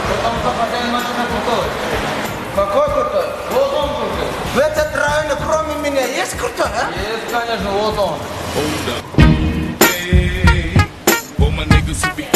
Потому что хозяин машины крутой. Какой крутой? Вот он крутой. В этот районе, кроме меня, есть крутой, а? Есть, конечно, вот он. Hold up. Hey, for my niggas who be